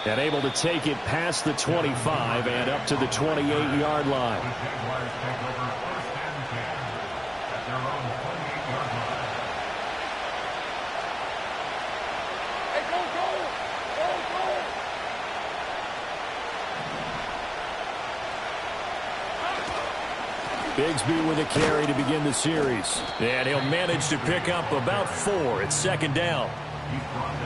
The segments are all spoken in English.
And able to take it past the 25 and up to the 28-yard line. Bigsby with a carry to begin the series. And he'll manage to pick up about 4 at second down.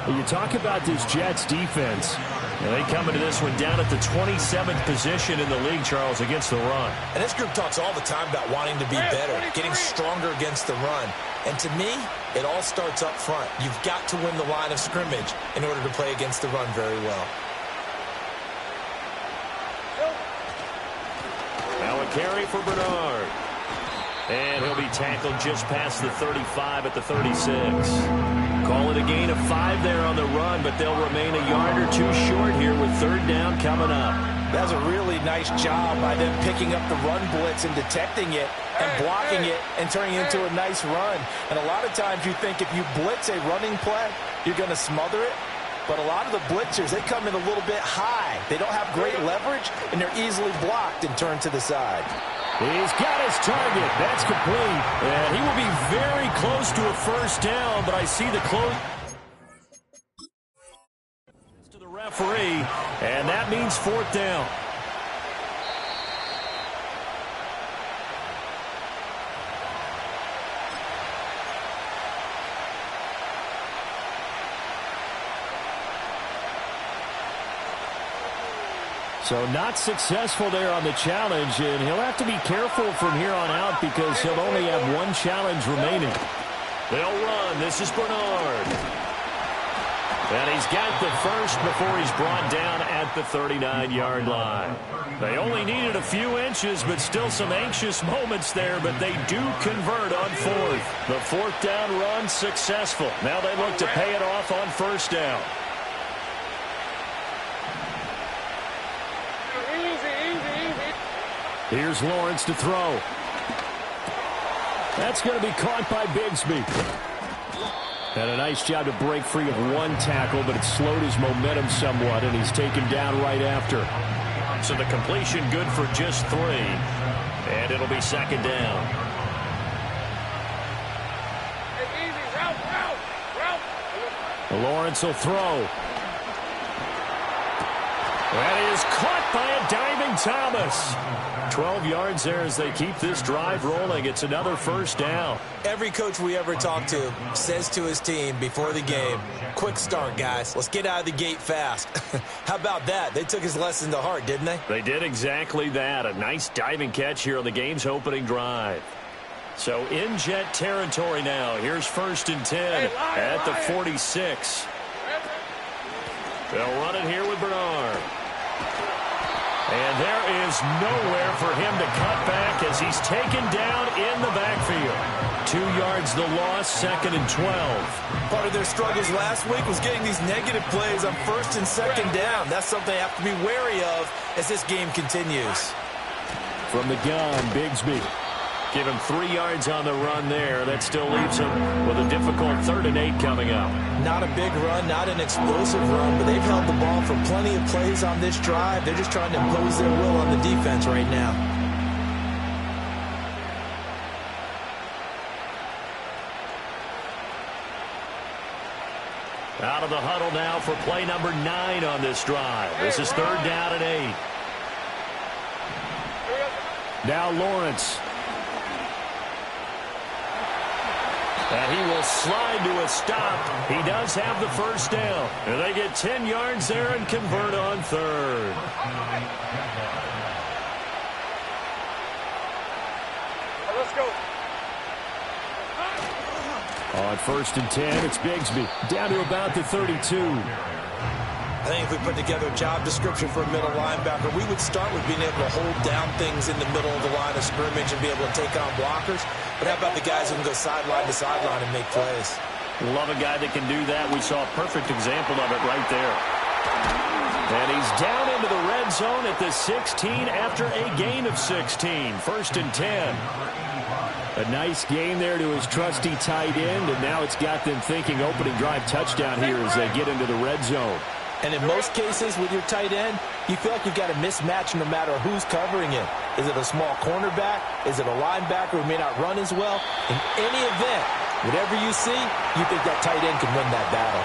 When you talk about this Jets defense, they come into this one down at the 27th position in the league, Charles, against the run. And this group talks all the time about wanting to be better, getting stronger against the run. And to me, it all starts up front. You've got to win the line of scrimmage in order to play against the run very well. Now a carry for Bernard. And he'll be tackled just past the 35 at the 36. Call it a gain of 5 there on the run, but they'll remain a yard or 2 short here with third down coming up. That's a really nice job by them picking up the run blitz and detecting it and blocking it and turning it into a nice run. And a lot of times you think if you blitz a running play, you're going to smother it. But a lot of the blitzers, they come in a little bit high. They don't have great leverage, and they're easily blocked and turned to the side. He's got his target. That's complete. And he will be very close to a first down, but I see the close to the referee, and that means fourth down. So not successful there on the challenge, and he'll have to be careful from here on out because he'll only have 1 challenge remaining. They'll run. This is Bernard. And he's got the first before he's brought down at the 39-yard line. They only needed a few inches, but still some anxious moments there, but they do convert on fourth. The fourth down run successful. Now they look to pay it off on first down. Here's Lawrence to throw. That's going to be caught by Bigsby. And a nice job to break free of 1 tackle, but it slowed his momentum somewhat, and he's taken down right after. So the completion good for just 3. And it'll be second down. Lawrence will throw. That is caught by a diving Thomas. 12 yards there as they keep this drive rolling. It's another first down. Every coach we ever talk to says to his team before the game, quick start, guys. Let's get out of the gate fast. How about that? They took his lesson to heart, didn't they? They did exactly that. A nice diving catch here on the game's opening drive. So in Jet territory now. Here's 1st and 10 at the 46. They'll run it here with Bernard. And there is nowhere for him to cut back as he's taken down in the backfield. 2 yards the loss, 2nd and 12. Part of their struggles last week was getting these negative plays on 1st and 2nd down. That's something they have to be wary of as this game continues. From the gun, Bigsby. Give him 3 yards on the run there. That still leaves him with a difficult 3rd and 8 coming up. Not a big run, not an explosive run, but they've held the ball for plenty of plays on this drive. They're just trying to impose their will on the defense right now. Out of the huddle now for play number 9 on this drive. This is 3rd down and 8. Now Lawrence. And he will slide to a stop. He does have the first down. And they get 10 yards there and convert on 3rd. Let's go. On 1st and 10, it's Bigsby. Down to about the 32. I think if we put together a job description for a middle linebacker, we would start with being able to hold down things in the middle of the line of scrimmage and be able to take on blockers. But how about the guys who can go sideline to sideline and make plays? Love a guy that can do that. We saw a perfect example of it right there. And he's down into the red zone at the 16 after a gain of 16. 1st and 10. A nice gain there to his trusty tight end, and now it's got them thinking opening drive touchdown here as they get into the red zone. And in most cases with your tight end, you feel like you've got a mismatch no matter who's covering it. Is it a small cornerback? Is it a linebacker who may not run as well? In any event, whatever you see, you think that tight end can win that battle.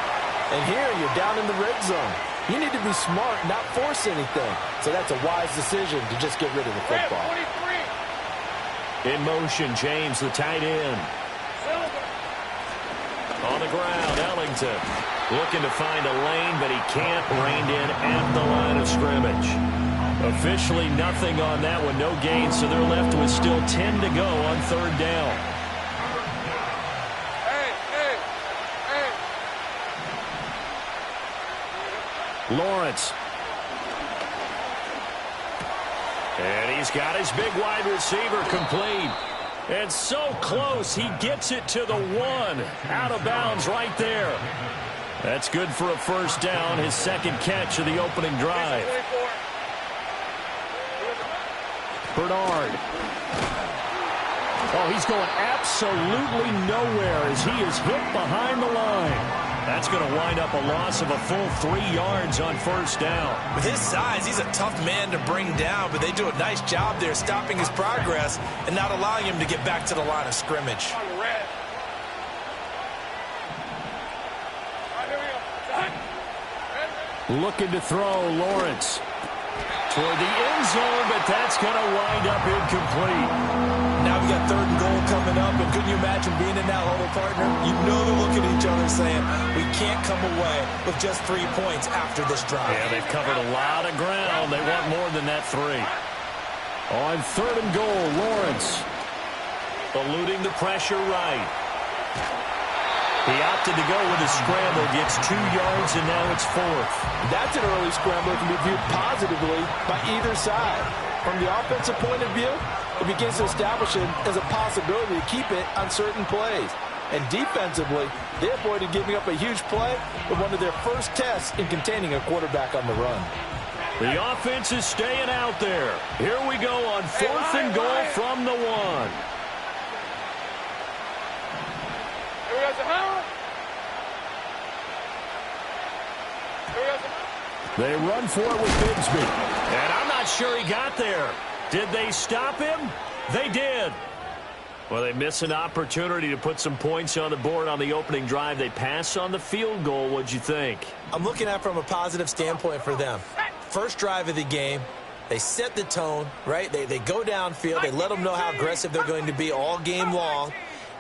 And here, you're down in the red zone. You need to be smart, not force anything. So that's a wise decision to just get rid of the football. In motion, James, the tight end. On the ground, Ellington looking to find a lane, but he can't. Reined in at the line of scrimmage. Officially nothing on that one, no gain, so they're left with still 10 to go on third down. Lawrence. And he's got his big wide receiver complete. And so close, he gets it to the 1. Out of bounds right there. That's good for a first down, his second catch of the opening drive. Bernard. Oh, he's going absolutely nowhere as he is hit behind the line. That's going to wind up a loss of a full 3 yards on first down. With his size, he's a tough man to bring down, but they do a nice job there stopping his progress and not allowing him to get back to the line of scrimmage. Looking to throw, Lawrence. Toward the end zone, but that's going to wind up incomplete. Now we got third and goal coming up, and couldn't you imagine being in that huddle, partner? You know they're looking at each other saying, we can't come away with just 3 points after this drive. Yeah, they've covered a lot of ground. They want more than that 3. On third and goal, Lawrence. Eluding the pressure right. He opted to go with a scramble, gets 2 yards, and now it's 4th. That's an early scramble that can be viewed positively by either side. From the offensive point of view, it begins to establish it as a possibility to keep it on certain plays. And defensively, they avoided giving up a huge play with one of their first tests in containing a quarterback on the run. The offense is staying out there. Here we go on 4th and goal from the 1. They run for it with Bigsby. And I'm not sure he got there. Did they stop him? They did. Well, they miss an opportunity to put some points on the board on the opening drive. They pass on the field goal. What'd you think? I'm looking at it from a positive standpoint for them. First drive of the game, they set the tone, right? They go downfield. They let them know how aggressive they're going to be all game long.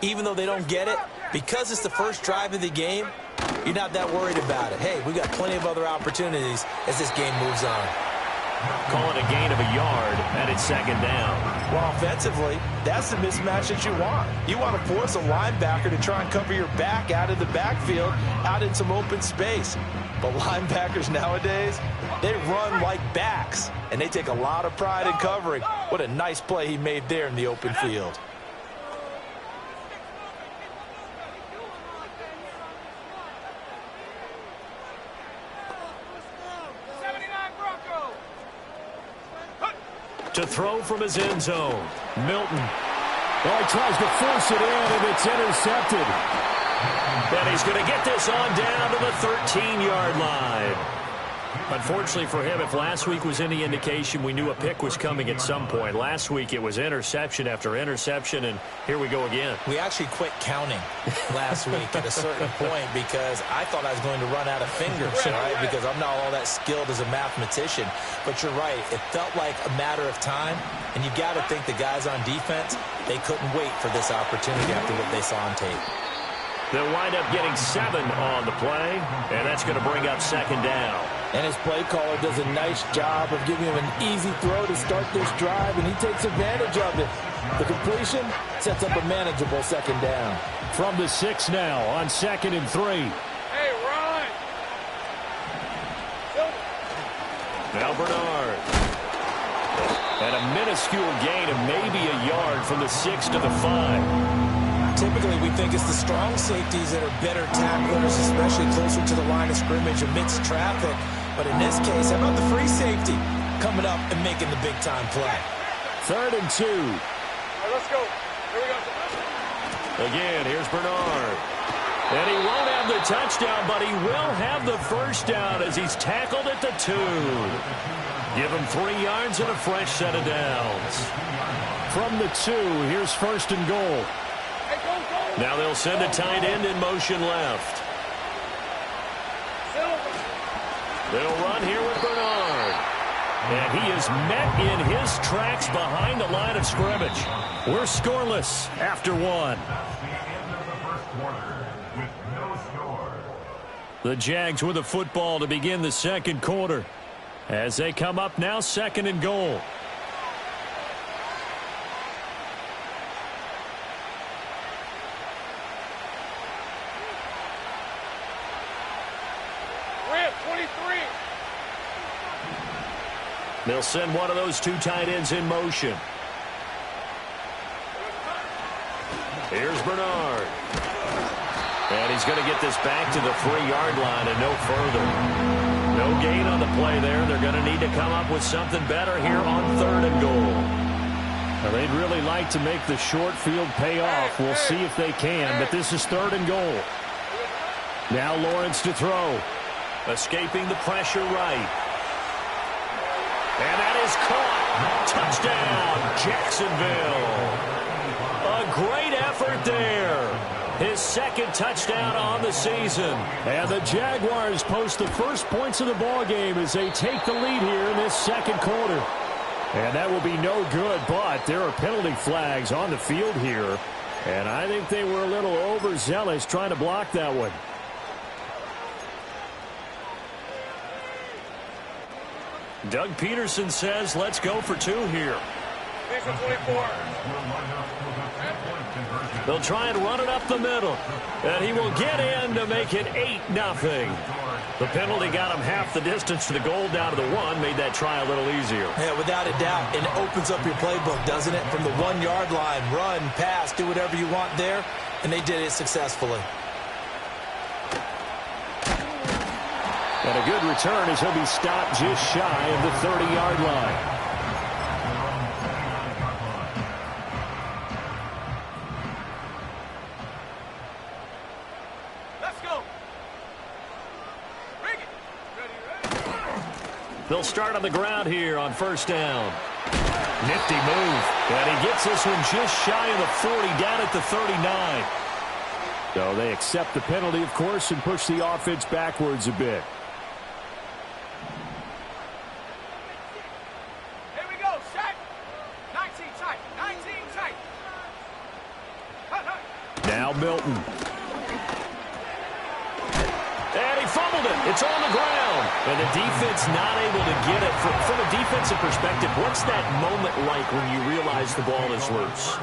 Even though they don't get it, because it's the first drive of the game, you're not that worried about it. Hey, we've got plenty of other opportunities as this game moves on. Calling a gain of a yard, and it's second down. Well, offensively, that's the mismatch that you want. You want to force a linebacker to try and cover your back out of the backfield, out in some open space. But linebackers nowadays, they run like backs, and they take a lot of pride in covering. What a nice play he made there in the open field. To throw from his end zone, Milton. Oh, he tries to force it in, and it's intercepted. And he's going to get this on down to the 13-yard line. Unfortunately for him, if last week was any indication, we knew a pick was coming at some point. Last week it was interception after interception, and here we go again. We actually quit counting last week at a certain point because I thought I was going to run out of fingers, right? Because I'm not all that skilled as a mathematician. But you're right. It felt like a matter of time, and you've got to think the guys on defense, they couldn't wait for this opportunity after what they saw on tape. They'll wind up getting 7 on the play, and that's going to bring up second down. And his play caller does a nice job of giving him an easy throw to start this drive, and he takes advantage of it. The completion sets up a manageable second down. From the 6 now on 2nd and 3. Hey, Ron! Now Bernard. And a minuscule gain of maybe a yard from the 6 to the 5. Typically, we think it's the strong safeties that are better tacklers, especially closer to the line of scrimmage amidst traffic. But in this case, how about the free safety coming up and making the big-time play? 3rd and 2. All right, let's go. Here we go. Again, here's Bernard. And he won't have the touchdown, but he will have the first down as he's tackled at the 2. Give him 3 yards and a fresh set of downs. From the 2, here's first and goal. Now they'll send a tight end in motion left. They'll run here with Bernard. And he is met in his tracks behind the line of scrimmage. We're scoreless after 1. The Jags with the football to begin the second quarter. As they come up now, second and goal. They'll send one of those 2 tight ends in motion. Here's Bernard. And he's going to get this back to the 3-yard line and no further. No gain on the play there. They're going to need to come up with something better here on 3rd and goal. Now, they'd really like to make the short field pay off. We'll see if they can, but this is 3rd and goal. Now Lawrence to throw. Escaping the pressure right. And that is caught. Touchdown, Jacksonville. A great effort there. His 2nd touchdown on the season. And the Jaguars post the first points of the ball game as they take the lead here in this second quarter. And that will be no good, but there are penalty flags on the field here. And I think they were a little overzealous trying to block that one. Doug Peterson says, let's go for 2 here. They'll try and run it up the middle. And he will get in to make it 8-0. The penalty got him half the distance to the goal down to the 1, made that try a little easier. Yeah, without a doubt. And it opens up your playbook, doesn't it? From the 1-yard line, run, pass, do whatever you want there. And they did it successfully. And a good return as he'll be stopped just shy of the 30-yard line. Let's go. Bring it. They'll start on the ground here on first down. Nifty move. And he gets this one just shy of the 40, down at the 39. So they accept the penalty, of course, and push the offense backwards a bit. Now Milton. And he fumbled it. It's on the ground. And the defense not able to get it. From a defensive perspective, what's that moment like when you realize the ball is loose?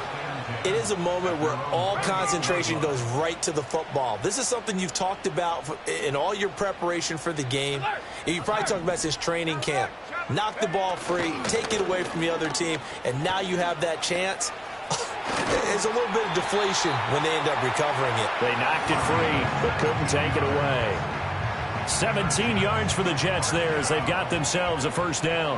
It is a moment where all concentration goes right to the football. This is something you've talked about in all your preparation for the game. And you probably talked about since training camp. Knock the ball free, take it away from the other team, and now you have that chance. There's a little bit of deflation when they end up recovering it. They knocked it free, but couldn't take it away. 17 yards for the Jets there as they've got themselves a first down.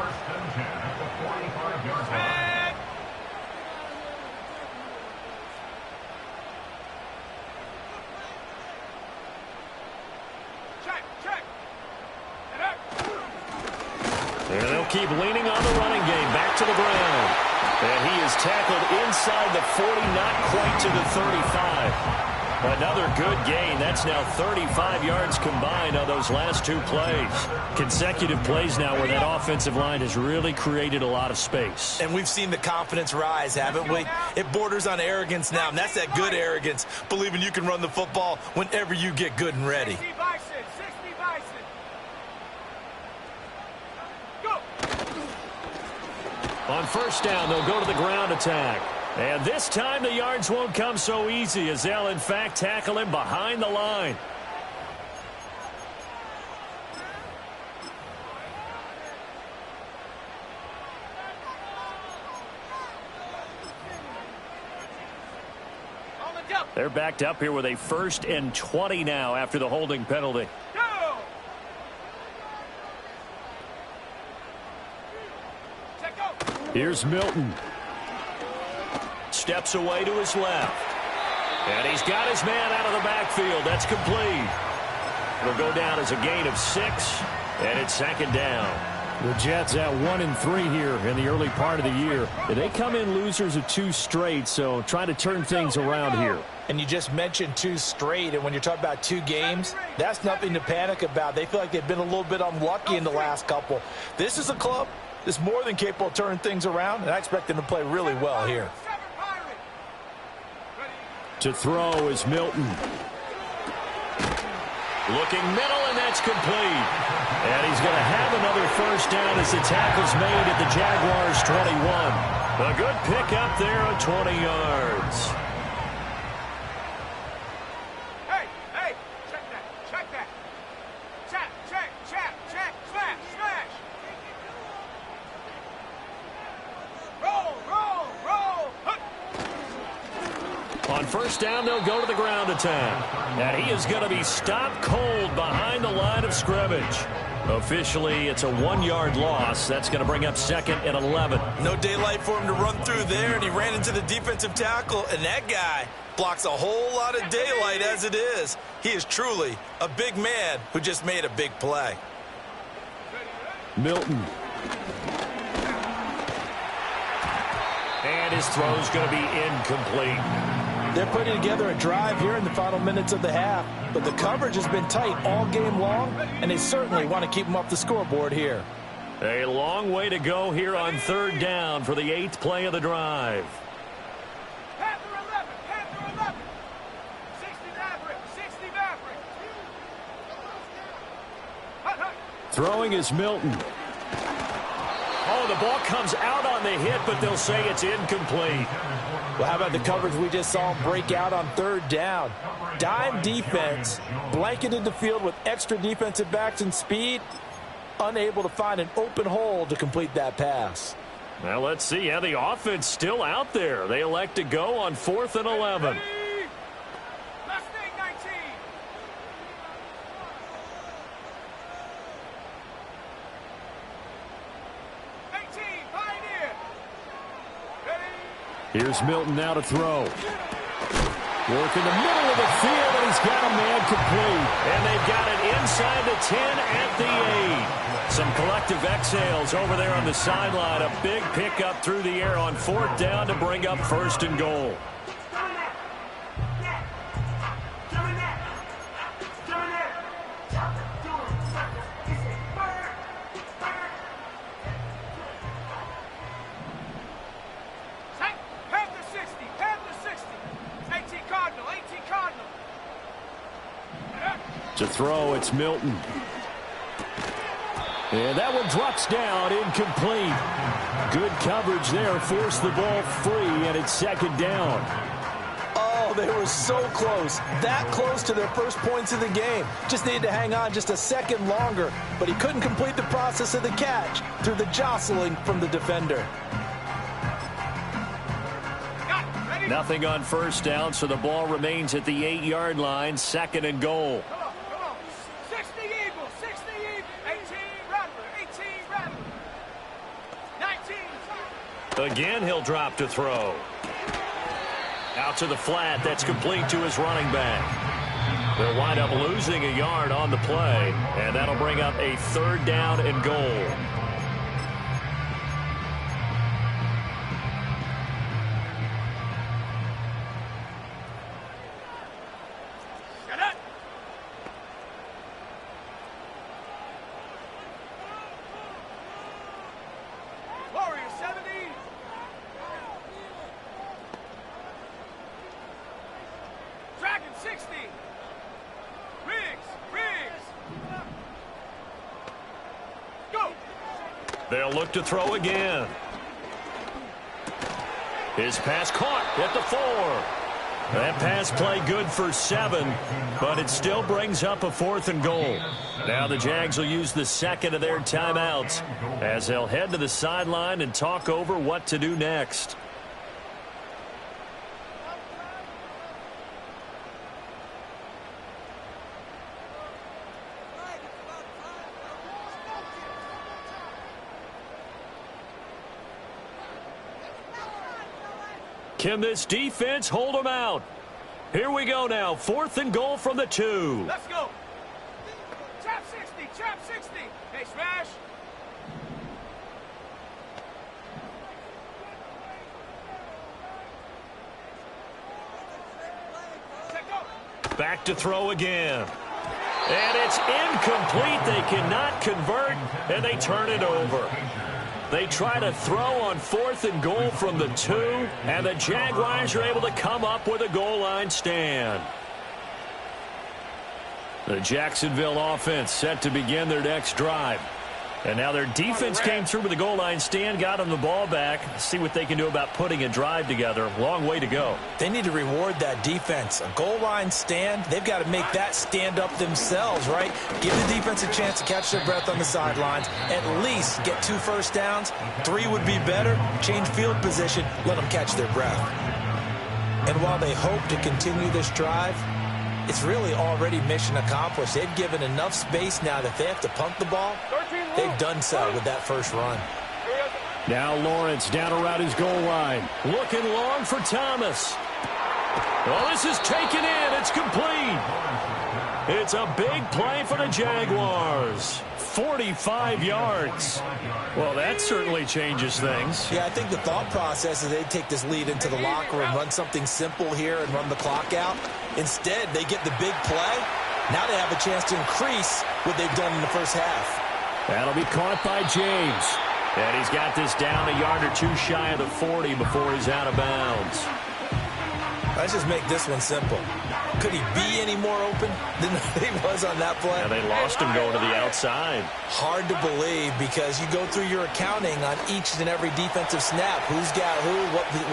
And they'll keep leaning on the running game. Back to the ground. And he is tackled inside the 40, not quite to the 35. Another good gain. That's now 35 yards combined on those last 2 plays. Consecutive plays now where that offensive line has really created a lot of space. And we've seen the confidence rise, haven't we? It borders on arrogance now, and that's that good arrogance, believing you can run the football whenever you get good and ready. On first down, they'll go to the ground attack. And this time the yards won't come so easy as they'll, in fact, tackle him behind the line. They're backed up here with a 1st and 20 now after the holding penalty. Here's Milton. Steps away to his left. And he's got his man out of the backfield. That's complete. It'll go down as a gain of 6, and it's second down. The Jets at 1-3 here in the early part of the year. They come in losers of 2 straight, so trying to turn things around here. And you just mentioned 2 straight, and when you're talking about 2 games, that's nothing to panic about. They feel like they've been a little bit unlucky in the last couple. This is a club that's more than capable of turning things around, and I expect them to play really well here. To throw is Milton. Looking middle, and that's complete. And he's going to have another first down as the tackle's made at the Jaguars' 21. A good pick up there on 20 yards. Hey, check that. Check, smash. Roll. On first down, they'll go to the ground attack. And he is going to be stopped cold behind the line of scrimmage. Officially, it's a 1-yard loss. That's going to bring up second and 11. No daylight for him to run through there, and he ran into the defensive tackle, and that guy blocks a whole lot of daylight as it is. He is truly a big man who just made a big play. Milton. And his throw's going to be incomplete. They're putting together a drive here in the final minutes of the half, but the coverage has been tight all game long, and they certainly want to keep them off the scoreboard here. A long way to go here on third down for the 8th play of the drive. Panther 11. 60 Maverick. Throwing is Milton. Oh, the ball comes out on the hit, but they'll say it's incomplete. Well, how about the coverage we just saw break out on third down? Dime defense, blanketed the field with extra defensive backs and speed, unable to find an open hole to complete that pass. Well, let's see how the offense still out there. They elect to go on 4th and 11. Mustang 19. Pioneer. Here's Milton now to throw. Work in the middle of the field, and he's got a man complete. And they've got it inside the 10 at the 8. Some collective exhales over there on the sideline. A big pickup through the air on 4th down to bring up 1st and goal. To throw, it's Milton. And that one drops down, incomplete. Good coverage there, forced the ball free, and it's 2nd down. Oh, they were so close. That close to their first points of the game. Just needed to hang on just a second longer, but he couldn't complete the process of the catch through the jostling from the defender. Nothing on first down, so the ball remains at the 8-yard line, 2nd and goal. 19. Again, he'll drop to throw. Out to the flat. That's complete to his running back. They'll wind up losing a yard on the play, and that'll bring up a 3rd down and goal. They'll look to throw again. His pass caught at the 4. That pass play good for 7, but it still brings up a 4th and goal. Now the Jags will use the 2nd of their timeouts as they'll head to the sideline and talk over what to do next. Can this defense hold them out? Here we go now. 4th and goal from the 2. Let's go. Trap 60, trap 60. Hey, smash. Check go. Back to throw again. And it's incomplete. They cannot convert, and they turn it over. They try to throw on 4th and goal from the 2, and the Jaguars are able to come up with a goal line stand. The Jacksonville offense set to begin their next drive. And now their defense came through with the goal line stand, got them the ball back. See what they can do about putting a drive together. Long way to go. They need to reward that defense. A goal line stand, they've got to make that stand up themselves, right? Give the defense a chance to catch their breath on the sidelines. At least get 2 first downs. 3 would be better. Change field position. Let them catch their breath. And while they hope to continue this drive, it's really already mission accomplished. They've given enough space now that if they have to punt the ball, they've done so with that first run. Now Lawrence down around his goal line. Looking long for Thomas. Well, this is taken in. It's complete. It's a big play for the Jaguars. 45 yards. Well, that certainly changes things. Yeah, I think the thought process is they'd take this lead into the locker room, run something simple here and run the clock out. Instead, they get the big play. Now they have a chance to increase what they've done in the first half. That'll be caught by James. And he's got this down a yard or 2 shy of the 40 before he's out of bounds. Let's just make this one simple. Could he be any more open than he was on that play? Yeah, they lost him going to the outside. Hard to believe because you go through your accounting on each and every defensive snap. Who's got who,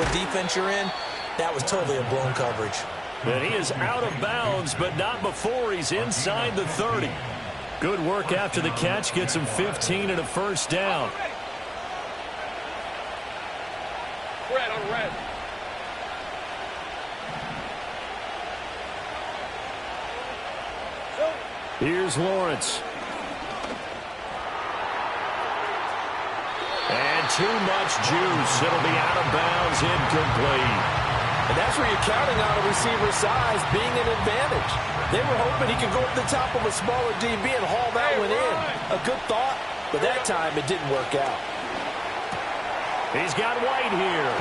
what defense you're in. That was totally a blown coverage. And he is out of bounds, but not before he's inside the 30. Good work after the catch. Gets him 15 and a first down. Red on red. Here's Lawrence. And too much juice. It'll be out of bounds, incomplete. And that's where you're counting on a receiver's size being an advantage. They were hoping he could go up the top of a smaller DB and haul that one in. A good thought, but that time it didn't work out. He's got White here.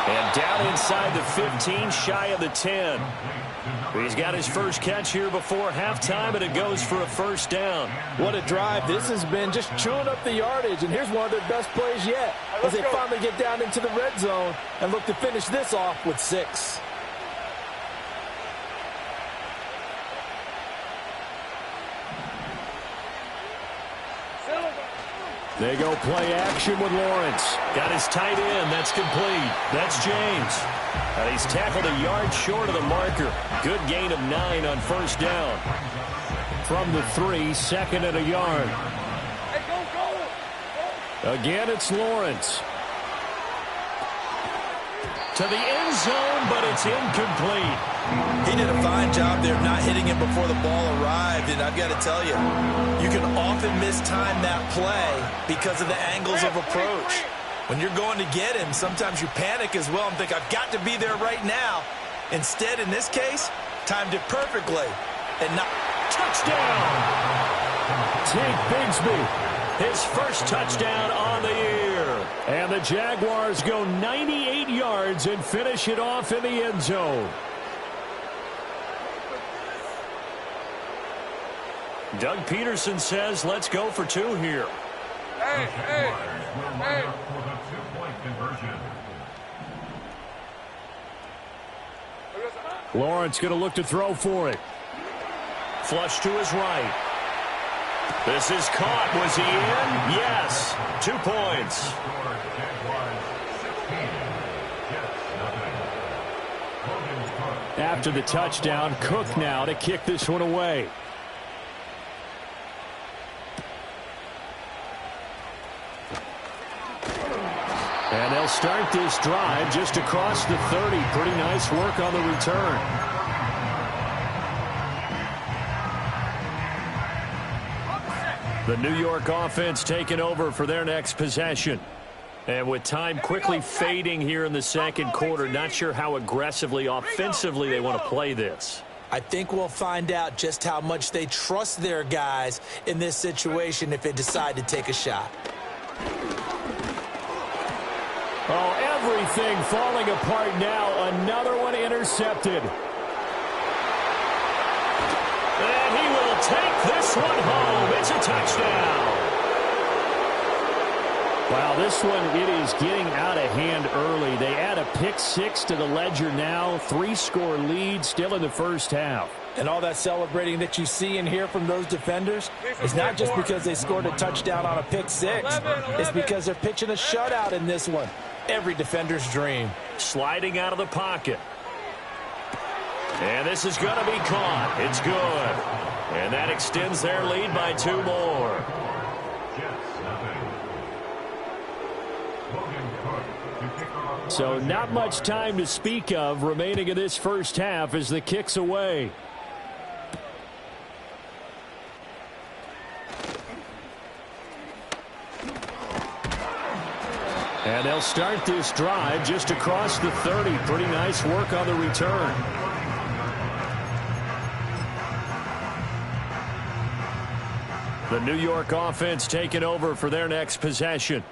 And down inside the 15, shy of the 10. He's got his first catch here before halftime, and it goes for a first down. What a drive. This has been just chewing up the yardage, and here's one of their best plays yet as they finally get down into the red zone and look to finish this off with 6. They go play action with Lawrence. Got his tight end. That's complete. That's James. And he's tackled a yard short of the marker. Good gain of 9 on first down. From the 3, 2nd and a yard. Hey, go. Again, it's Lawrence. To the end zone, but it's incomplete. He did a fine job there not hitting it before the ball arrived, and I've got to tell you, you can often mistime that play because of the angles of approach. When you're going to get him, sometimes you panic as well and think, I've got to be there right now. Instead, in this case, timed it perfectly and not... Touchdown! Tank Bigsby, his first touchdown on the year. And the Jaguars go 98 yards and finish it off in the end zone. Doug Peterson says, let's go for 2 here. Hey. Lawrence going to look to throw for it. Flush to his right. This is caught. Was he in? Yes. 2 points. After the touchdown, Cook now to kick this one away. And they'll start this drive just across the 30. Pretty nice work on the return. The New York offense taking over for their next possession. And with time quickly fading here in the second quarter, not sure how aggressively, offensively they want to play this. I think we'll find out just how much they trust their guys in this situation if they decide to take a shot. Oh, everything falling apart now. Another one intercepted. And he will take this one home. It's a touchdown. Wow, this one, it is getting out of hand early. They add a pick six to the ledger now. 3-score lead still in the first half. And all that celebrating that you see and hear from those defenders is not just because they scored a touchdown on a pick six. It's because they're pitching a shutout in this one. Every defender's dream. Sliding out of the pocket. And this is going to be caught. It's good. And that extends their lead by 2 more. So not much time to speak of remaining in this first half as the kick's away. And they'll start this drive just across the 30. Pretty nice work on the return. The New York offense taking over for their next possession.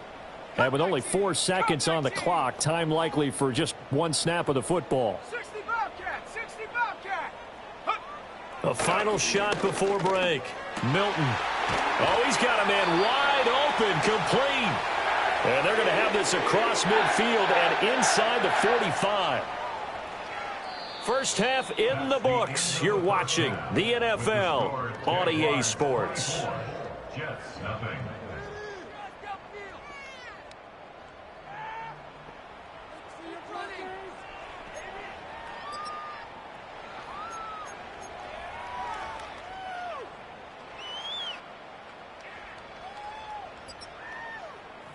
And with only 4 seconds on the clock, time likely for just 1 snap of the football. 60 Bobcat, 60 Bobcat. A final shot before break. Milton. Oh, he's got a man wide open, complete. And they're going to have this across midfield and inside the 45. First half in the books. You're watching the NFL on EA Sports. Jets, nothing.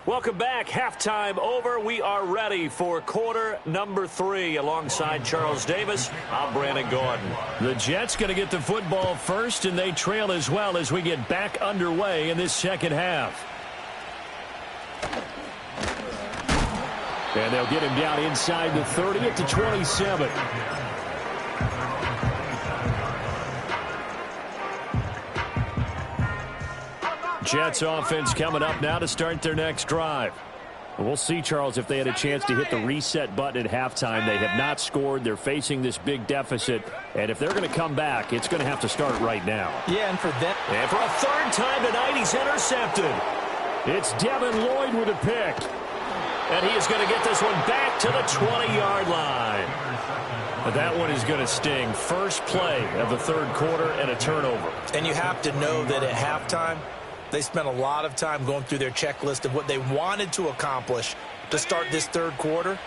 Welcome back. Halftime over. We are ready for quarter number 3. Alongside Charles Davis, I'm Brandon Gordon. The Jets going to get the football first, and they trail as well as we get back underway in this second half. And they'll get him down inside the 30 at the 27. Jets offense coming up now to start their next drive. We'll see, Charles, if they had a chance to hit the reset button at halftime. They have not scored. They're facing this big deficit. And if they're going to come back, it's going to have to start right now. Yeah, and for them. And for a 3rd time tonight, he's intercepted. It's Devin Lloyd with a pick. And he is going to get this one back to the 20-yard line. But that one is going to sting. First play of the 3rd quarter and a turnover. And you have to know that at halftime, they spent a lot of time going through their checklist of what they wanted to accomplish to start this 3rd quarter.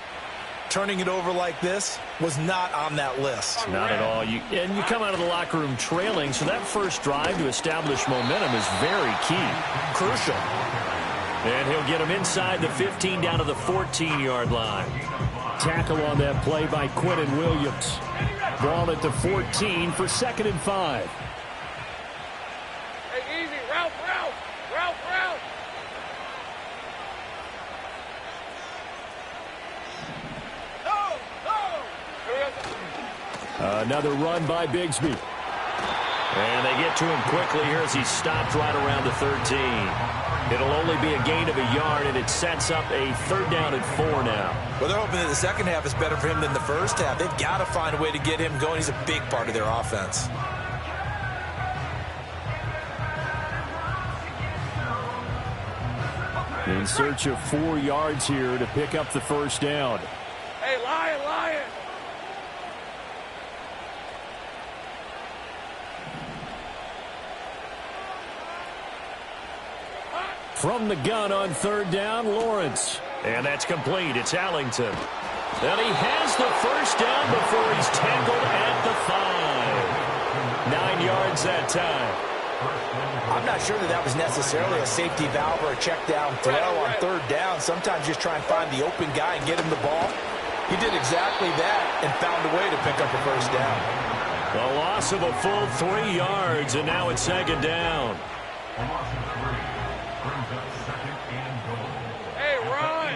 Turning it over like this was not on that list. Not at all. You come out of the locker room trailing, so that first drive to establish momentum is very key. Crucial. And he'll get him inside the 15 down to the 14-yard line. Tackle on that play by Quinnen Williams. Ball at the 14 for 2nd and 5. Hey, easy. Route. Another run by Bigsby. And they get to him quickly here as he's stopped right around the 13. It'll only be a gain of a yard, and it sets up a 3rd down and 4 now. Well, they're hoping that the second half is better for him than the first half. They've got to find a way to get him going. He's a big part of their offense. In search of 4 yards here to pick up the first down. Hey, Lion. From the gun on 3rd down, Lawrence. And that's complete. It's Allington. And he has the first down before he's tackled at the 5. 9 yards that time. I'm not sure that was necessarily a safety valve or a check down throw on 3rd down. Sometimes just try and find the open guy and get him the ball. He did exactly that and found a way to pick up a first down. A loss of a full 3 yards, and now it's 2nd down. Hey, run.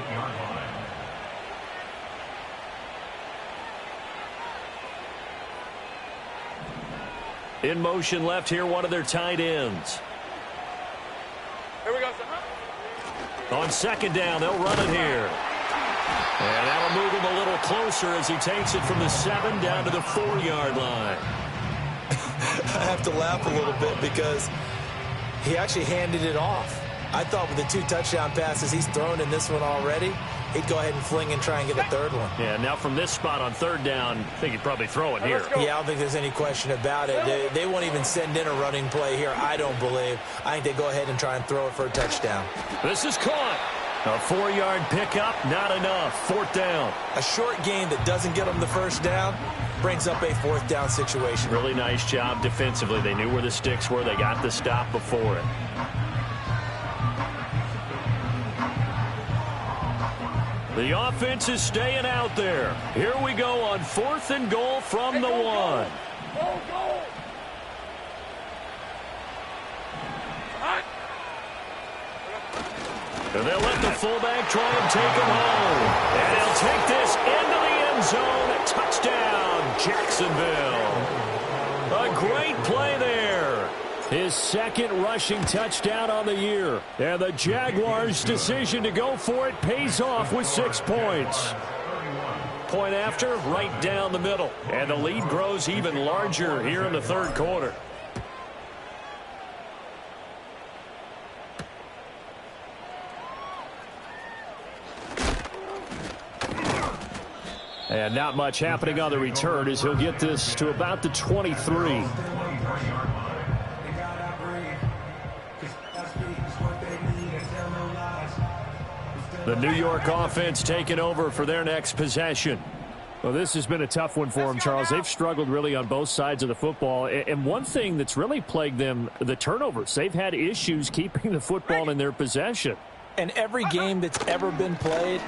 In motion left here, one of their tight ends. Here we go, son. On second down, they'll run it here. And that'll move him a little closer as he takes it from the 7 down to the 4-yard line. I have to laugh a little bit because he actually handed it off. I thought with the 2 touchdown passes he's thrown in this one already, he'd go ahead and fling and try and get a third one. Yeah, now from this spot on third down, I think he'd probably throw it here. Yeah, I don't think there's any question about it. They won't even send in a running play here, I don't believe. I think they go ahead and try and throw it for a touchdown. This is caught. A 4-yard pickup, not enough. Fourth down. A short gain that doesn't get them the first down brings up a fourth down situation. Really nice job defensively. They knew where the sticks were. They got the stop before it. The offense is staying out there. Here we go on 4th and goal from the 1. Go. And they'll let the fullback try and take him home. And he'll take this into the end zone. Touchdown, Jacksonville. A great play there. His second rushing touchdown on the year. And the Jaguars' decision to go for it pays off with 6 points. Point after, right down the middle. And the lead grows even larger here in the third quarter. And not much happening on the return as he'll get this to about the 23. The New York offense taking over for their next possession. Well, this has been a tough one for them, Charles. They've struggled really on both sides of the football. And one thing that's really plagued them, the turnovers. They've had issues keeping the football in their possession. And every game that's ever been played,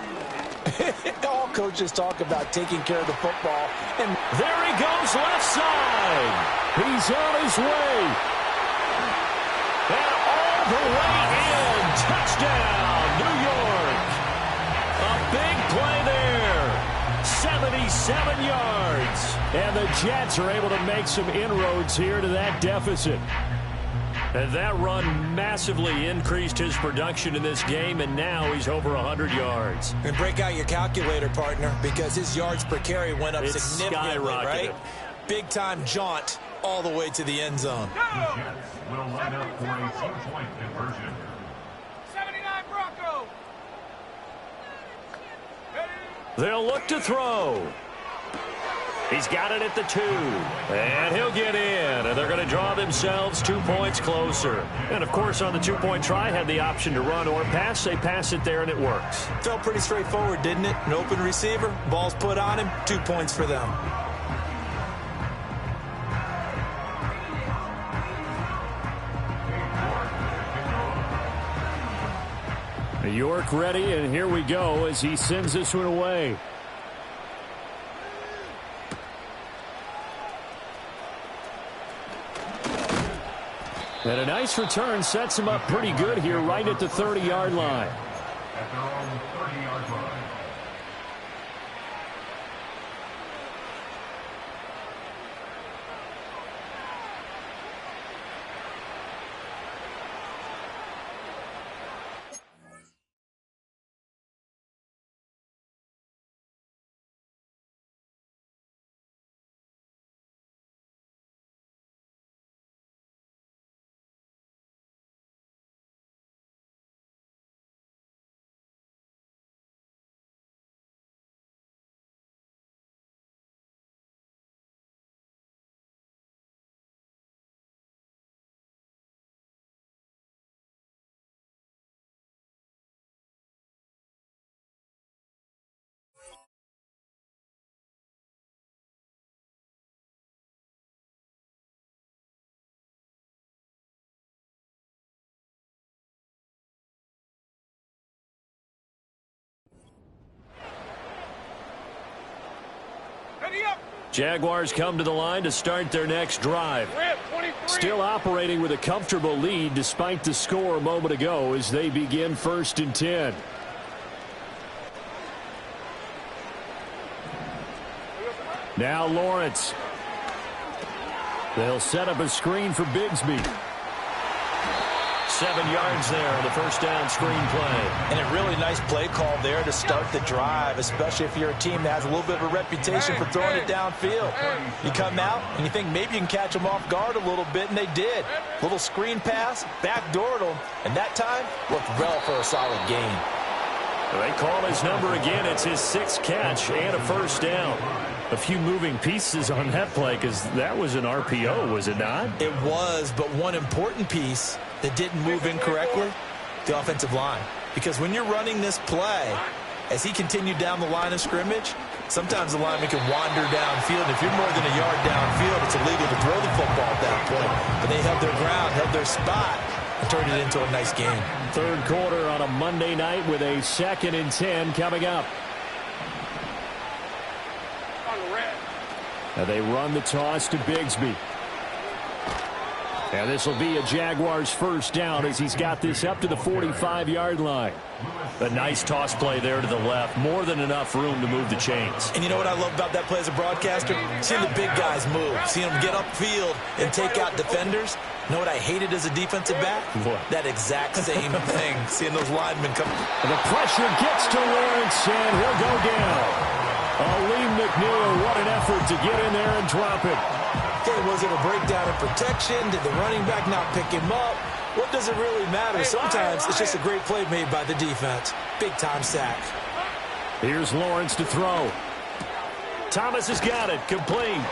all coaches talk about taking care of the football. And there he goes, left side. He's on his way. And all the way in. Touchdown, New York. A big play there. 77 yards. And the Jets are able to make some inroads here to that deficit. And that run massively increased his production in this game, and now he's over 100 yards. And break out your calculator, partner, because his yards per carry went up significantly, right? Big-time jaunt all the way to the end zone. Will line up for a 4-point conversion. 79 Bronco. They'll look to throw. He's got it at the 2. And he'll get in. And they're going to draw themselves 2 points closer. And, of course, on the 2-point try, had the option to run or pass. They pass it there, and it works. Felt pretty straightforward, didn't it? An open receiver, ball's put on him, 2 points for them. New York ready, and here we go as he sends this one away. And a nice return sets him up pretty good here right at the 30-yard line. At their own 30-yard line. Jaguars come to the line to start their next drive. Still operating with a comfortable lead despite the score a moment ago as they begin 1st and 10. Now Lawrence. They'll set up a screen for Bigsby. 7 yards there on the first down screen play. And a really nice play call there to start the drive, especially if you're a team that has a little bit of a reputation for throwing it downfield. You come out and you think maybe you can catch them off guard a little bit, and they did. Little screen pass, backdoored them, and that time looked well for a solid gain. They call his number again. It's his 6th catch and a first down. A few moving pieces on that play because that was an RPO, was it not? It was, but one important piece that didn't move incorrectly, the offensive line. Because when you're running this play, as he continued down the line of scrimmage, sometimes the lineman can wander downfield. If you're more than a yard downfield, it's illegal to throw the football at that point. But they held their ground, held their spot, and turned it into a nice game. Third quarter on a Monday night with a 2nd and 10 coming up. And they run the toss to Bigsby. And this will be a Jaguars first down as he's got this up to the 45-yard line. A nice toss play there to the left. More than enough room to move the chains. And you know what I love about that play as a broadcaster? Seeing the big guys move. Seeing them get upfield and take out defenders. You know what I hated as a defensive back? What? That exact same thing. Seeing those linemen come. And the pressure gets to Lawrence, and he'll go down. Aleem McNeil, what an effort to get in there and drop it. Okay, was it a breakdown in protection? Did the running back not pick him up? What does it really matter? Sometimes it's just a great play made by the defense. Big-time sack. Here's Lawrence to throw. Thomas has got it. Complete.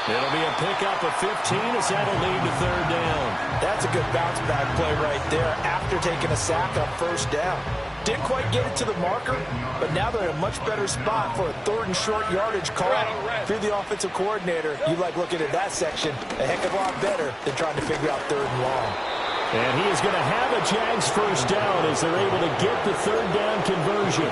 It'll be a pickup of 15 as that'll lead to third down. That's a good bounce-back play right there after taking a sack on first down. Didn't quite get it to the marker, but now they're in a much better spot for a 3rd and short yardage call. If you're the offensive coordinator, you like looking at that section a heck of a lot better than trying to figure out 3rd and long. And he is going to have a Jags first down as they're able to get the 3rd down conversion.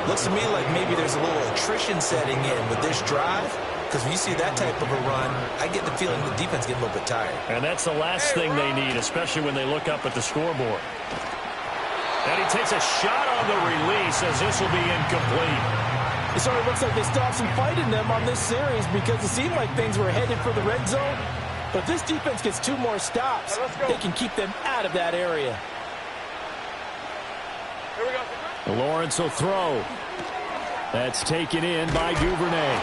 Looks to me like maybe there's a little attrition setting in with this drive, because when you see that type of a run, I get the feeling the defense getting a little bit tired. And that's the last thing they need, especially when they look up at the scoreboard. And he takes a shot on the release as this will be incomplete. It sort of looks like they still have some fight in them on this series because it seemed like things were headed for the red zone. But if this defense gets 2 more stops, they can keep them out of that area. Here we go. Lawrence will throw. That's taken in by Duvernay.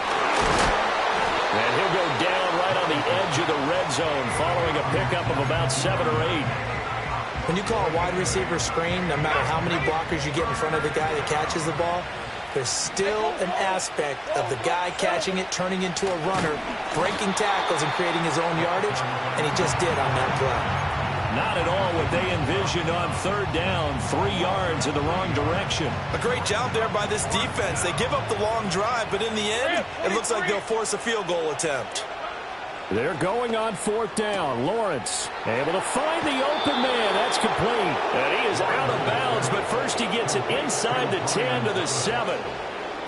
And he'll go down right on the edge of the red zone following a pickup of about 7 or 8. When you call a wide receiver screen, no matter how many blockers you get in front of the guy that catches the ball, there's still an aspect of the guy catching it, turning into a runner, breaking tackles and creating his own yardage, and he just did on that play. Not at all what they envisioned on 3rd down, 3 yards in the wrong direction. A great job there by this defense. They give up the long drive, but in the end, it looks like they'll force a field goal attempt. They're going on 4th down. Lawrence able to find the open man. That's complete. And he is out of bounds, but first he gets it inside the 10 to the 7.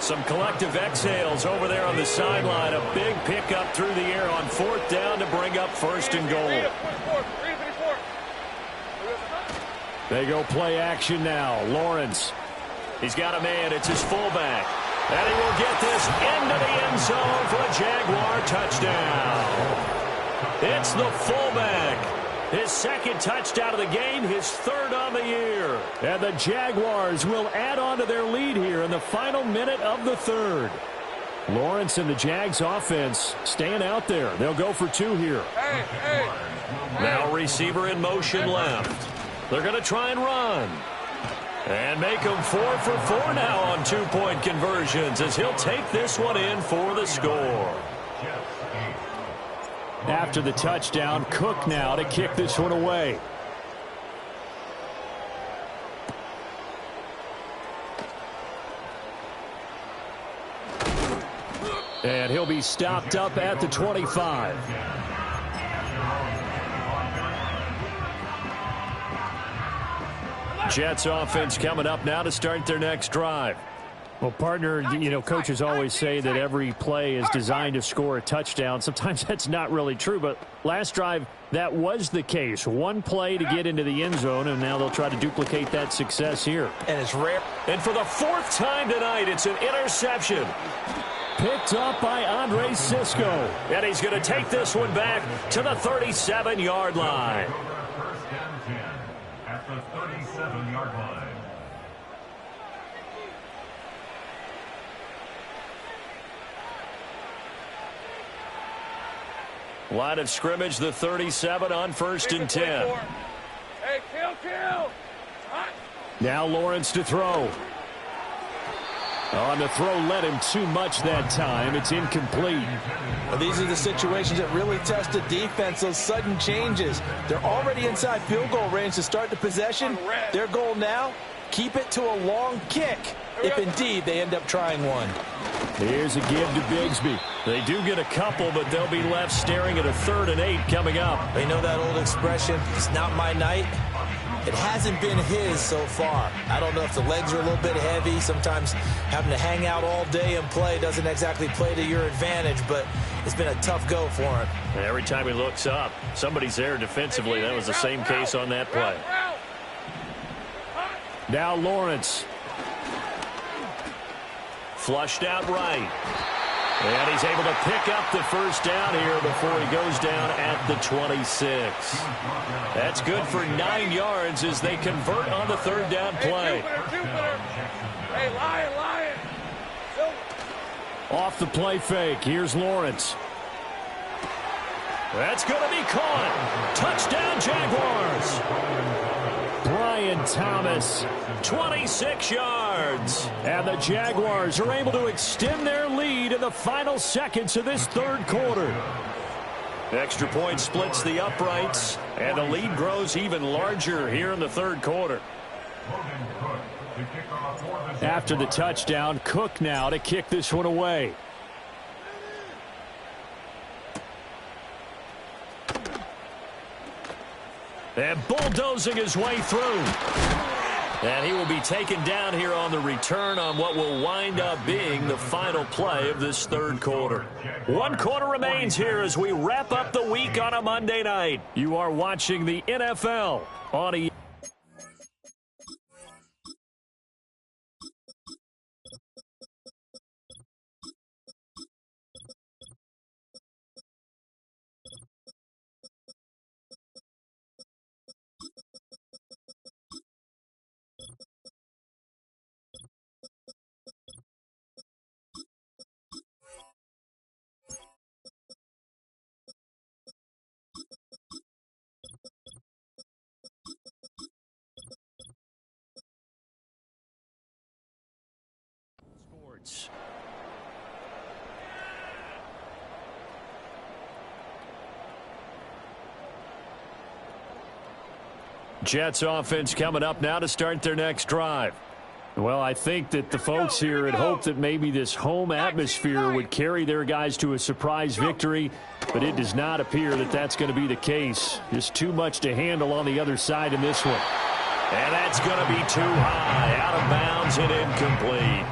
Some collective exhales over there on the sideline. A big pickup through the air on 4th down to bring up 1st and goal. They go play action now. Lawrence. He's got a man. It's his fullback. And he will get this into the end zone for a Jaguar touchdown. It's the fullback. His 2nd touchdown of the game, his 3rd on the year. And the Jaguars will add on to their lead here in the final minute of the 3rd. Lawrence and the Jags offense staying out there. They'll go for 2 here. Now receiver in motion left. They're going to try and run. And make him 4 for 4 now on 2-point conversions as he'll take this one in for the score. After the touchdown, Cook now to kick this one away. And he'll be stopped up at the 25. Jets offense coming up now to start their next drive. Well, partner, you know, coaches always say that every play is designed to score a touchdown. Sometimes that's not really true, but last drive, that was the case. 1 play to get into the end zone, and now they'll try to duplicate that success here. And it's rare. And for the 4th time tonight, it's an interception. Picked up by Andre Cisco. And he's going to take this one back to the 37-yard line. First and 10 at the 37-yard line. Line of scrimmage, the 37 on 1st and 10. Hey, kill. Hot. Now Lawrence to throw. On the throw led him too much that time. It's incomplete. Well, these are the situations that really test the defense, those sudden changes. They're already inside field goal range to start the possession. Their goal now, keep it to a long kick, if indeed they end up trying one. Here's a give to Bigsby. They do get a couple, but they'll be left staring at a 3rd and 8 coming up. They know that old expression, it's not my night. It hasn't been his so far. I don't know if the legs are a little bit heavy. Sometimes having to hang out all day and play doesn't exactly play to your advantage, but it's been a tough go for him. Every time he looks up, somebody's there defensively. That was the same case on that play. Now Lawrence. Flushed out right. And he's able to pick up the first down here before he goes down at the 26. That's good for 9 yards as they convert on the 3rd down play. Hey, Lion. Off the play fake. Here's Lawrence. That's going to be caught. Touchdown, Jaguars. Brian Thomas, 26 yards. And the Jaguars are able to extend their lead in the final seconds of this 3rd quarter. Extra point splits the uprights, and the lead grows even larger here in the 3rd quarter. After the touchdown, Cook now to kick this one away. And bulldozing his way through. And he will be taken down here on the return on what will wind up being the final play of this 3rd quarter. 1 quarter remains here as we wrap up the week on a Monday night. You are watching the NFL on ESPN. Jets offense coming up now to start their next drive. Well, I think that the folks here had hoped that maybe this home atmosphere would carry their guys to a surprise victory, but it does not appear that that's going to be the case. Just too much to handle on the other side in this one. And that's going to be too high, out of bounds and incomplete.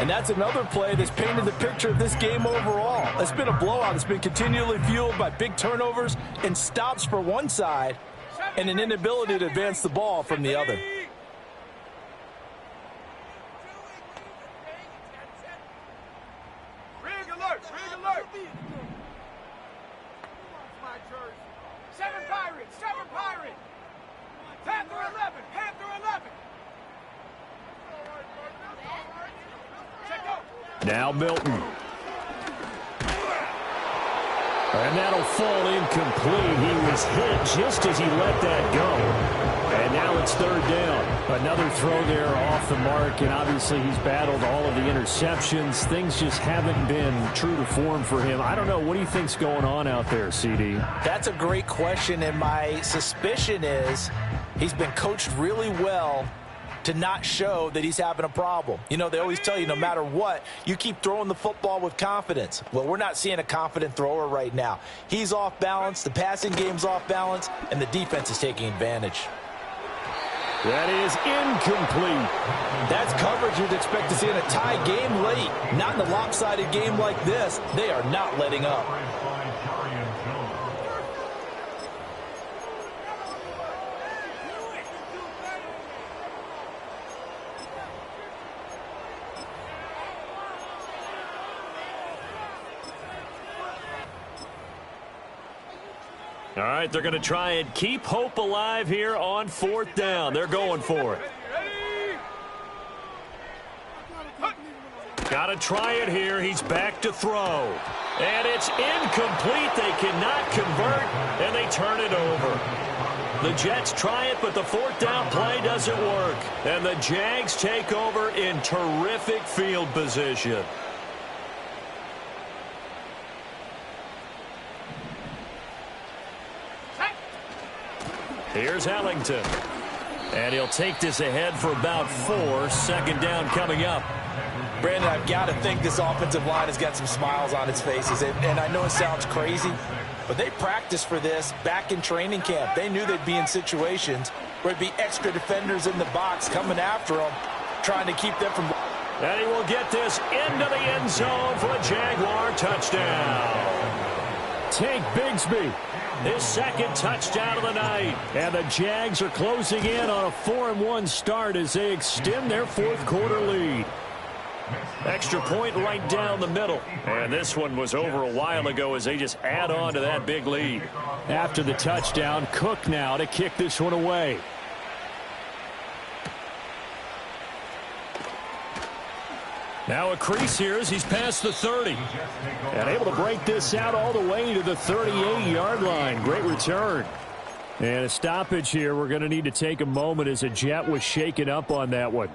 And that's another play that's painted the picture of this game overall. It's been a blowout. It's been continually fueled by big turnovers and stops for one side and an inability to advance the ball from the other. Rig alert. 7 Pirates. Panther 11. Check out. Now Milton. And that'll fall incomplete. He was hit just as he let that go. And now it's 3rd down. Another throw there off the mark, and obviously he's battled all of the interceptions. Things just haven't been true to form for him. I don't know. What do you think's going on out there, CD? That's a great question, and my suspicion is he's been coached really well to not show that he's having a problem. You know, they always tell you no matter what, you keep throwing the football with confidence. Well, we're not seeing a confident thrower right now. He's off balance, the passing game's off balance, and the defense is taking advantage. That is incomplete. That's coverage you'd expect to see in a tie game late. Not in a lopsided game like this. They are not letting up. All right, they're going to try and keep hope alive here on 4th down. They're going for it. Got to try it here. He's back to throw. And it's incomplete. They cannot convert, and they turn it over. The Jets try it, but the 4th down play doesn't work. And the Jags take over in terrific field position. Here's Ellington. And he'll take this ahead for about 4. 2nd down coming up. Brandon, I've got to think this offensive line has got some smiles on its faces. And I know it sounds crazy, but they practiced for this back in training camp. They knew they'd be in situations where there'd be extra defenders in the box coming after them, trying to keep them from... And he will get this into the end zone for a Jaguar touchdown. Tank Bigsby, his 2nd touchdown of the night. And the Jags are closing in on a 4-1 start as they extend their 4th quarter lead. Extra point right down the middle. And this one was over a while ago as they just add on to that big lead. After the touchdown, Cook now to kick this one away. Now a crease here as he's past the 30. And able to break this out all the way to the 38-yard line. Great return. And a stoppage here. We're going to need to take a moment as a Jet was shaken up on that one.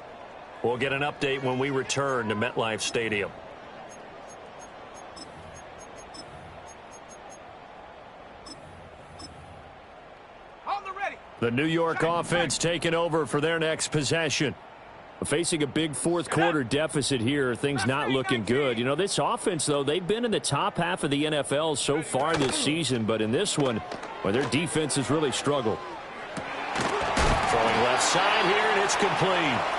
We'll get an update when we return to MetLife Stadium. The New York offense taking over for their next possession. Facing a big 4th quarter deficit here, things not looking good. You know, this offense, though, they've been in the top half of the NFL so far this season, but in this one, well, their defense has really struggled. Throwing left side here, and it's complete.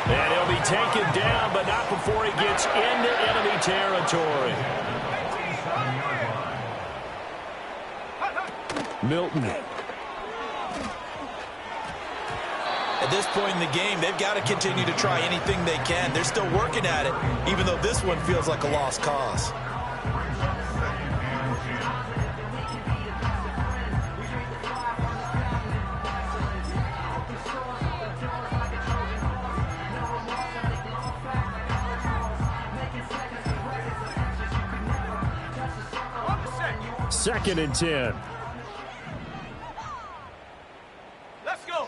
And he'll be taken down, but not before he gets into enemy territory. Milton. At this point in the game, they've got to continue to try anything they can. They're still working at it, even though this one feels like a lost cause. Second and 10. Let's go.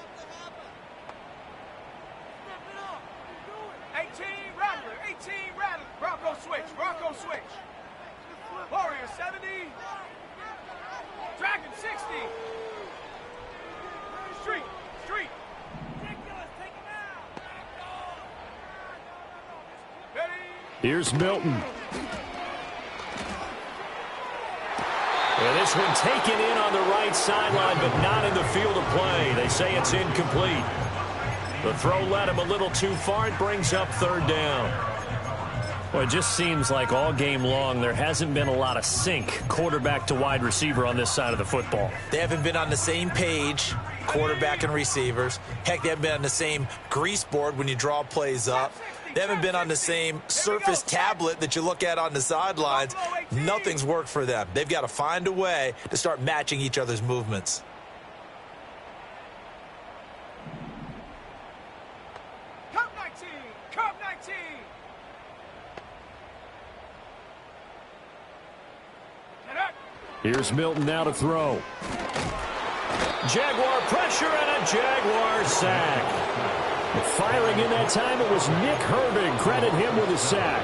18 Rattler, 18 Rattler. Bronco switch, Bronco switch. Warrior 70. Dragon 60. Street, street. Ready? Here's Milton. And this one taken in on the right sideline, but not in the field of play. They say it's incomplete. The throw led him a little too far. It brings up 3rd down. Well, it just seems like all game long there hasn't been a lot of sync quarterback to wide receiver on this side of the football. They haven't been on the same page, quarterback and receivers. Heck, they haven't been on the same grease board when you draw plays up. They haven't been on the same Surface tablet that you look at on the sidelines. Nothing's worked for them. They've got to find a way to start matching each other's movements. Cup 19, Cup 19. Get up. Here's Milton now to throw. Jaguar pressure and a Jaguar sack. Firing in that time, it was Nick Herbig. Credit him with a sack.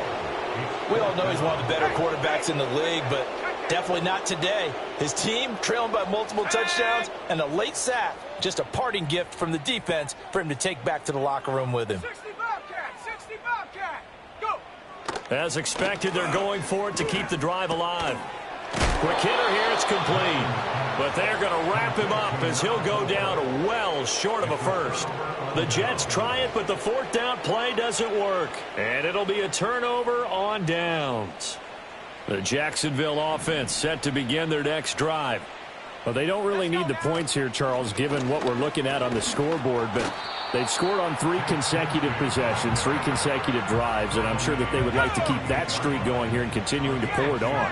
We all know he's one of the better quarterbacks in the league, but definitely not today. His team trailing by multiple touchdowns and a late sack. Just a parting gift from the defense for him to take back to the locker room with him. 60 Bobcat, 60 Bobcat. Go. As expected, they're going for it to keep the drive alive. Quick hitter here, it's complete. But they're going to wrap him up as he'll go down well short of a first. The Jets try it, but the 4th down play doesn't work. And it'll be a turnover on downs. The Jacksonville offense set to begin their next drive. Well, they don't really need the points here, Charles, given what we're looking at on the scoreboard. But they've scored on 3 consecutive possessions, 3 consecutive drives. And I'm sure that they would like to keep that streak going here and continuing to pour it on.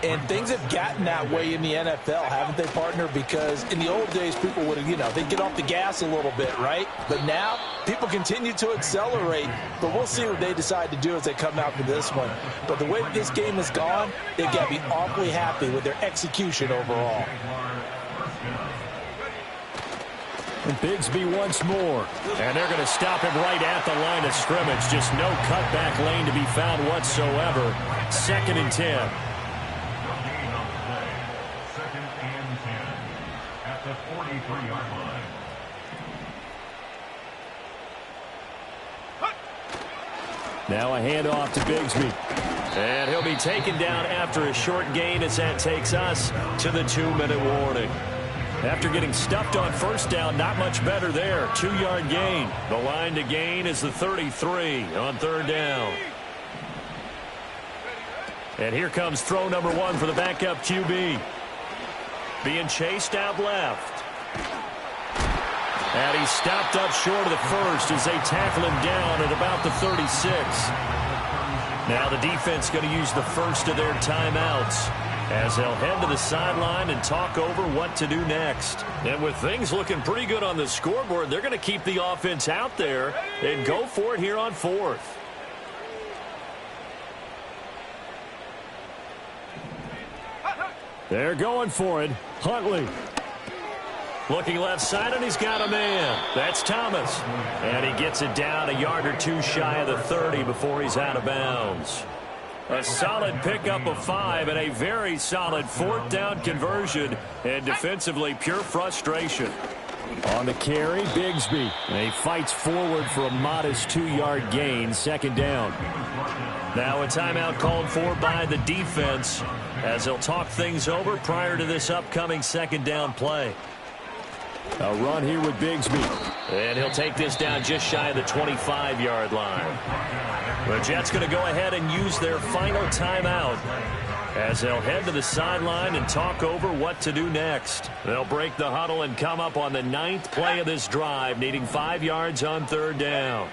And things have gotten that way in the NFL, haven't they, partner? Because in the old days, people would have, they'd get off the gas a little bit, right? But now, people continue to accelerate. But we'll see what they decide to do as they come out for this one. But the way this game has gone, they've got to be awfully happy with their execution overall. And Bigsby once more. And they're going to stop him right at the line of scrimmage. Just no cutback lane to be found whatsoever. 2nd and 10. At the 43-yard line. Now a handoff to Bigsby. And he'll be taken down after a short gain as that takes us to the 2-minute warning. After getting stuffed on first down, not much better there. 2-yard gain. The line to gain is the 33 on 3rd down. And here comes throw number 1 for the backup QB. Being chased out left. And he's stopped up short of the first as they tackle him down at about the 36. Now the defense going to use the first of their timeouts as they'll head to the sideline and talk over what to do next. And with things looking pretty good on the scoreboard, they're going to keep the offense out there and go for it here on 4th. They're going for it. Huntley. Looking left side, and he's got a man. That's Thomas. And he gets it down a yard or 2 shy of the 30 before he's out of bounds. A solid pickup of 5 and a very solid 4th down conversion. And defensively, pure frustration. On the carry, Bigsby. And he fights forward for a modest 2-yard gain, 2nd down. Now a timeout called for by the defense as they'll talk things over prior to this upcoming 2nd down play. A run here with Bigsby. And he'll take this down just shy of the 25-yard line. The Jets going to go ahead and use their final timeout as they'll head to the sideline and talk over what to do next. They'll break the huddle and come up on the 9th play of this drive, needing 5 yards on 3rd down.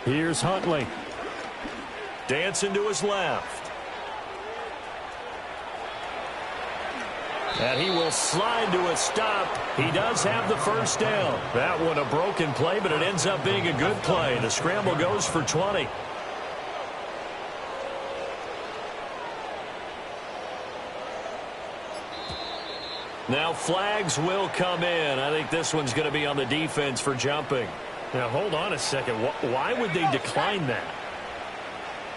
Here's Huntley. Dancing to his left. And he will slide to a stop. He does have the first down. That one a broken play, but it ends up being a good play. The scramble goes for 20. Now flags will come in. I think this one's going to be on the defense for jumping. Now hold on a second. Why would they decline that?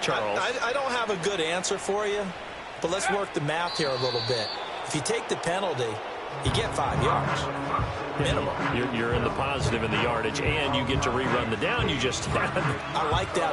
Charles? I don't have a good answer for you, but let's work the math here a little bit. If you take the penalty, you get 5 yards. Minimum. You're in the positive in the yardage, and you get to rerun the down you just had. I like that.